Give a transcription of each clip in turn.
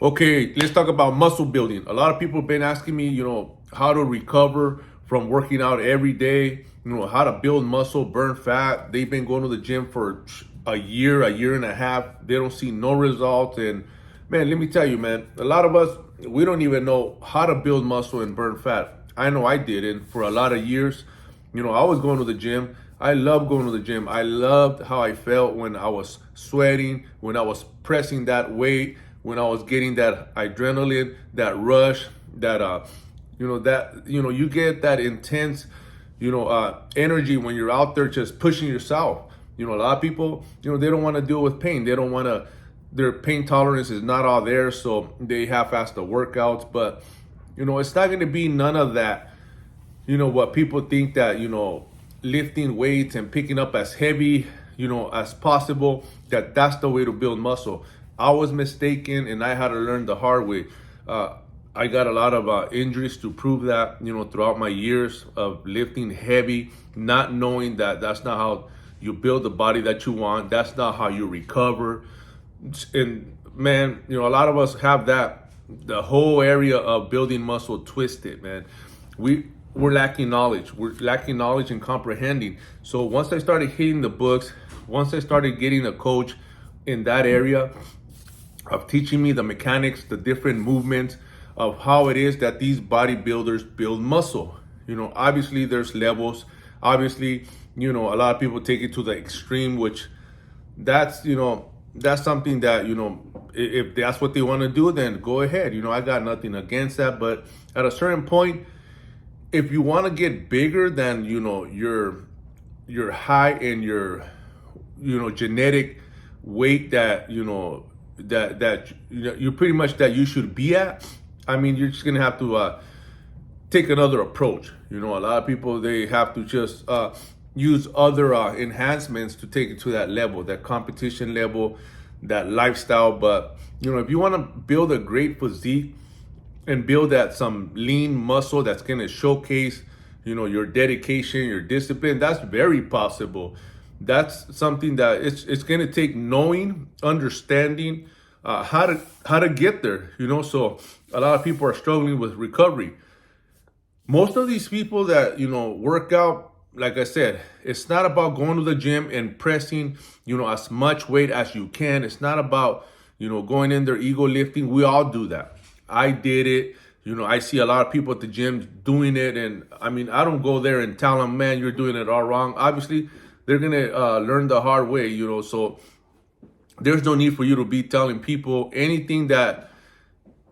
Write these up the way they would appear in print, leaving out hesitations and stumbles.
Okay, let's talk about muscle building. A lot of people have been asking me, how to recover from working out every day, how to build muscle, burn fat. They've been going to the gym for a year and a half. They don't see no results. And man, let me tell you, man, a lot of us, we don't even know how to build muscle and burn fat. I know I didn't for a lot of years. I was going to the gym. I love going to the gym. I loved how I felt when I was sweating, when I was pressing that weight, when I was getting that adrenaline, that rush, you get that intense, energy when you're out there just pushing yourself. A lot of people, they don't want to deal with pain. They don't want to, their pain tolerance is not all there, so they half-ass the workouts. But, it's not going to be none of that. What people think that, lifting weights and picking up as heavy, as possible, that's the way to build muscle. I was mistaken and I had to learn the hard way. I got a lot of injuries to prove that, throughout my years of lifting heavy, not knowing that that's not how you build the body that you want. That's not how you recover. And man, a lot of us have the whole area of building muscle twisted, man. We're lacking knowledge. We're lacking knowledge and comprehending. So once I started hitting the books, once I started getting a coach in that area of teaching me the mechanics, the different movements of how it is that these bodybuilders build muscle. Obviously there's levels. Obviously, a lot of people take it to the extreme, which that's something that, if that's what they want to do, then go ahead. I got nothing against that. But at a certain point, if you want to get bigger than, your height and your, genetic weight that, you're pretty much that you should be at, I mean, you're just going to have to take another approach. A lot of people, they have to just use other enhancements to take it to that level, that competition level, that lifestyle. But, if you want to build a great physique and build some lean muscle that's going to showcase, your dedication, your discipline, that's very possible. That's something that it's going to take knowing, understanding how to get there. So a lot of people are struggling with recovery. Most of these people that work out, like I said, it's not about going to the gym and pressing as much weight as you can. It's not about going in there ego lifting. We all do that. I did it. I see a lot of people at the gym doing it. And I mean, I don't go there and tell them, man, you're doing it all wrong. Obviously, they're going to learn the hard way, so there's no need for you to be telling people anything that,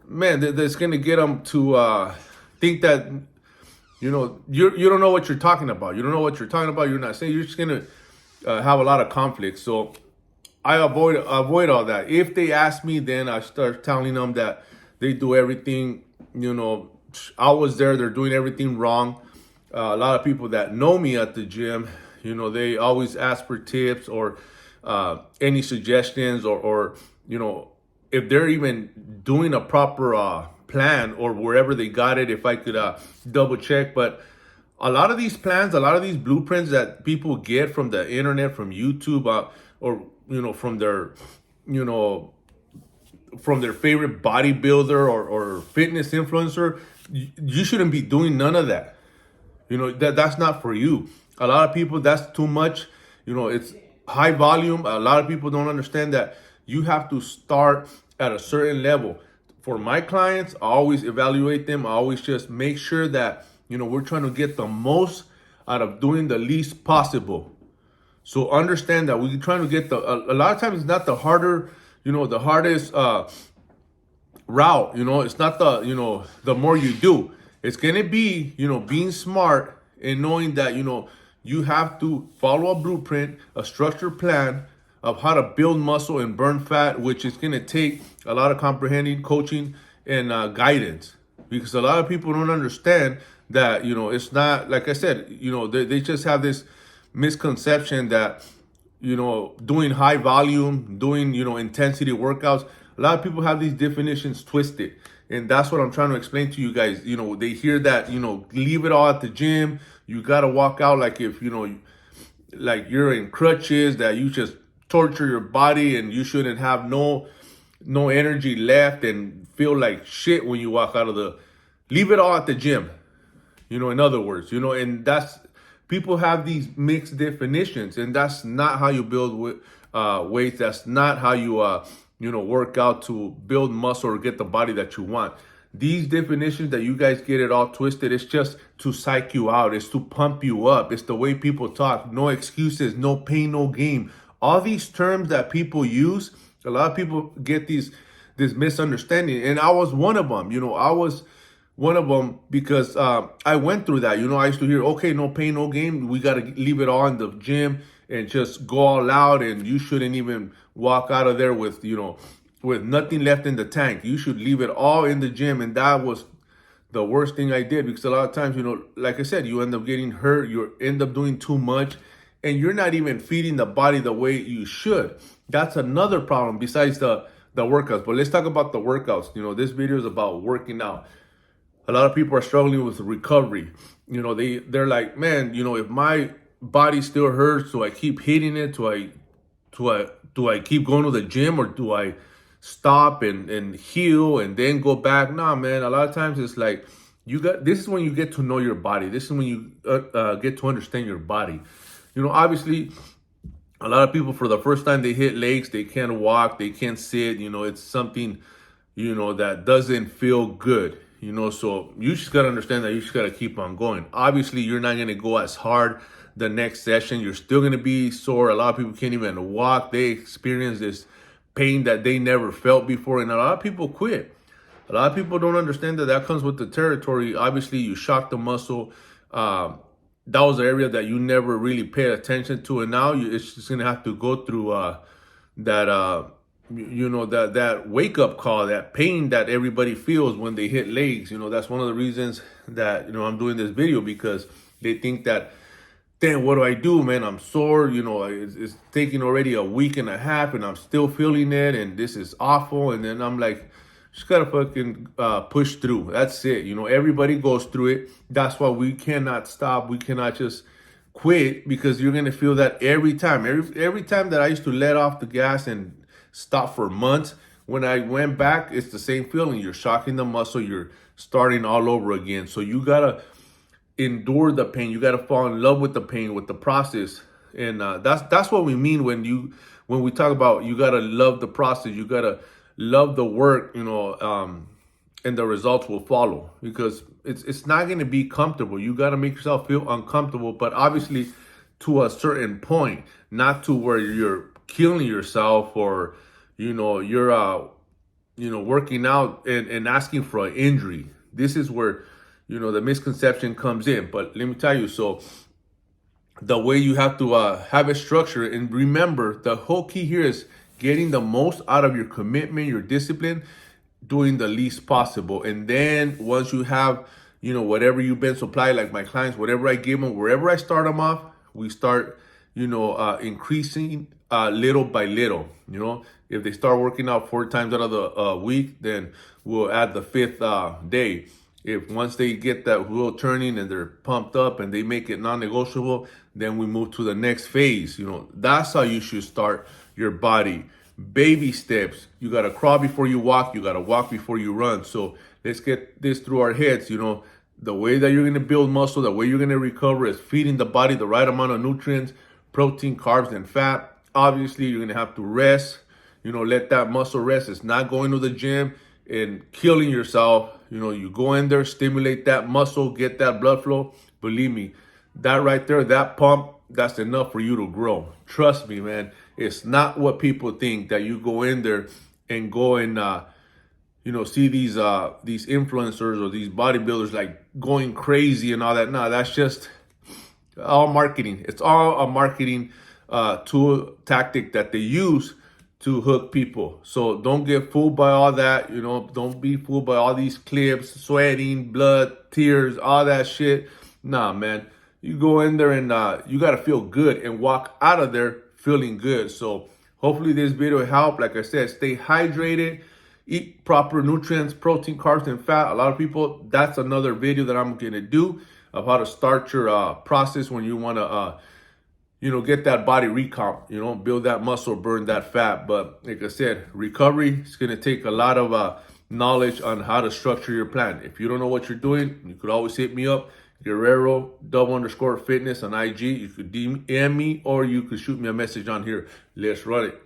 man, that's going to get them to think that, you don't know what you're talking about. You don't know what you're talking about. You're not saying, you're just going to have a lot of conflict. So I avoid all that. If they ask me, then I start telling them that they do everything, I was there, they're doing everything wrong. A lot of people that know me at the gym, they always ask for tips or any suggestions or if they're even doing a proper plan or wherever they got it, if I could double check. But a lot of these plans, a lot of these blueprints that people get from the internet, from YouTube, or from their favorite bodybuilder or fitness influencer, you shouldn't be doing none of that. That's not for you. A lot of people, that's too much. It's high volume. A lot of people don't understand that you have to start at a certain level. For my clients, I always evaluate them. I always just make sure that, we're trying to get the most out of doing the least possible. So understand that we're trying to get a lot of times it's not the harder, the hardest route. It's not the more you do. It's going to be, being smart and knowing that, you have to follow a blueprint, a structured plan of how to build muscle and burn fat, which is going to take a lot of comprehending, coaching, and guidance. Because a lot of people don't understand that, it's not, like I said, they just have this misconception that, doing high volume, doing, intensity workouts, a lot of people have these definitions twisted. And that's what I'm trying to explain to you guys. They hear that, leave it all at the gym. You got to walk out like if, like you're in crutches, that you just torture your body and you shouldn't have no no energy left and feel like shit when you walk out of the, leave it all at the gym. In other words, and that's, people have these mixed definitions, and that's not how you build weight. That's not how you, work out to build muscle or get the body that you want. These definitions that you guys get it all twisted, it's just to psych you out. It's to pump you up. It's the way people talk. No excuses, no pain, no gain. All these terms that people use, a lot of people get this misunderstanding. And I was one of them. I was one of them because I went through that. I used to hear, okay, no pain, no gain. We got to leave it all in the gym and just go all out. And you shouldn't even walk out of there with, with nothing left in the tank. You should leave it all in the gym. And that was the worst thing I did, because a lot of times, like I said, you end up getting hurt. You end up doing too much, and you're not even feeding the body the way you should. That's another problem besides the workouts. But let's talk about the workouts. This video is about working out. A lot of people are struggling with recovery. They're like, man, if my body still hurts, do I keep hitting it? Do I keep going to the gym, or do I stop and heal and then go back? Nah, man. A lot of times it's like, this is when you get to know your body. This is when you get to understand your body. Obviously, a lot of people, for the first time they hit legs, they can't walk, they can't sit. It's something, that doesn't feel good. So you just got to understand that you just got to keep on going. Obviously, you're not going to go as hard the next session. You're still going to be sore. A lot of people can't even walk. They experience this pain that they never felt before. And a lot of people quit. A lot of people don't understand that comes with the territory. Obviously, you shock the muscle. That was an area that you never really paid attention to. And now it's just going to have to go through that wake up call, that pain that everybody feels when they hit legs. That's one of the reasons that, I'm doing this video, because they think that, damn, what do I do, man? I'm sore. It's taking already a week and a half and I'm still feeling it. And this is awful. And then I'm like, just gotta fucking push through. That's it. Everybody goes through it. That's why we cannot stop. We cannot just quit, because you're going to feel that every time. Every time that I used to let off the gas and stop for months, when I went back, it's the same feeling. You're shocking the muscle. You're starting all over again. So you got to endure the pain. You got to fall in love with the pain, with the process. And that's what we mean when we talk about you got to love the process. You got to love the work, and the results will follow, because it's not going to be comfortable. You got to make yourself feel uncomfortable, but obviously to a certain point, not to where you're killing yourself, or you're working out and asking for an injury. This is where the misconception comes in. But let me tell you, so the way you have to have a structure, and remember, the whole key here is getting the most out of your commitment, your discipline, doing the least possible. And then once you have whatever you've been supplied, like my clients, whatever I give them, wherever I start them off, we start increasing little by little. If they start working out 4 times out of the week, then we'll add the 5th day. If once they get that wheel turning and they're pumped up and they make it non-negotiable, then we move to the next phase. That's how you should start your body. Baby steps. You got to crawl before you walk. You got to walk before you run. So let's get this through our heads. The way that you're going to build muscle, the way you're going to recover, is feeding the body the right amount of nutrients, protein, carbs, and fat. Obviously, you're going to have to rest. Let that muscle rest. It's not going to the gym and killing yourself. You go in there, stimulate that muscle, get that blood flow. Believe me, that right there, that pump, that's enough for you to grow. Trust me, man. It's not what people think, that you go in there and go and see these influencers or these bodybuilders like going crazy and all that. No, that's just all marketing. It's all a marketing tool tactic that they use to hook people. So don't get fooled by all that. Don't be fooled by all these clips, sweating, blood, tears, all that shit. Nah, man. You go in there and you got to feel good and walk out of there feeling good. So hopefully this video helped. Like I said, stay hydrated, eat proper nutrients, protein, carbs, and fat. A lot of people, that's another video that I'm going to do of how to start your process when you want to get that body recomp, build that muscle, burn that fat. But like I said, recovery is going to take a lot of knowledge on how to structure your plan. If you don't know what you're doing, you could always hit me up, Guerrero_fitness on IG. You could DM me or you could shoot me a message on here. Let's run it.